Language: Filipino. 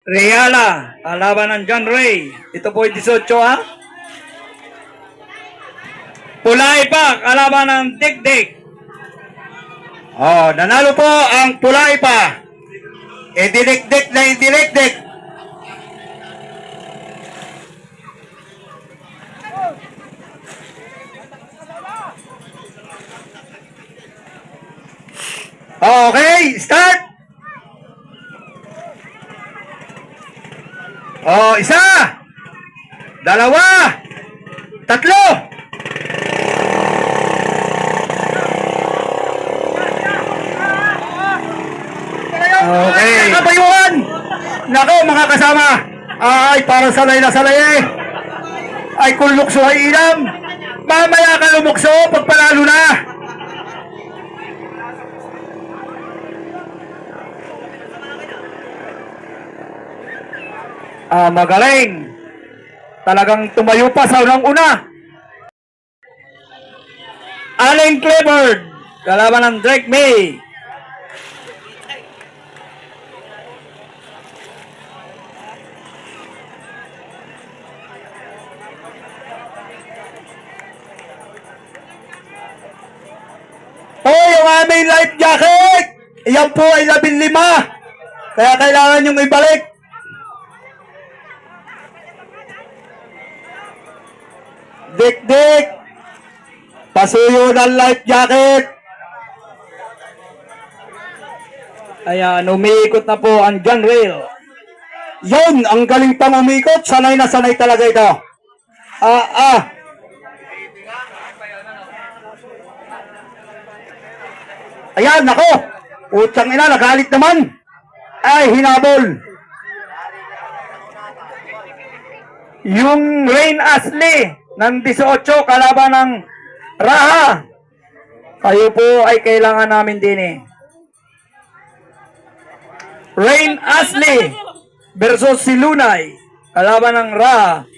Reala, kalaban ng John Ray. Ito po yung 18 ha. Pulay pa, kalaban ng Dikdik. Oh, nanalo po ang Pulay pa. Ididikdik na ididikdik. Okay, start! Oh, isa! Dalawa! Tatlo! Okay. Kabayuan! Nako, mga kasama! Ay, para salay na salay eh! Ay, kung lukso ay ilam! Mamaya ka lumukso pag panalo na! Magaling. Talagang tumayo pa sa unang-una. Allen Clifford, kalaban ng Drake May. Yung aming life jacket! Iyan po ay 15. Kaya kailangan nyo ibalik. Dikdik, pasuyo ng life jacket. Ayan, umiikot na po ang John Rail. Yun, ang galing pang umikot. Sanay na sanay talaga ito. Ayan, nako. Utang ina, nagalit naman. Ay, hinabol. Yung Rain Ashley ng 18, kalaban ng Raha. Kayo po ay kailangan namin din eh. Rain Ashley versus si Lunay, kalaban ng Raha.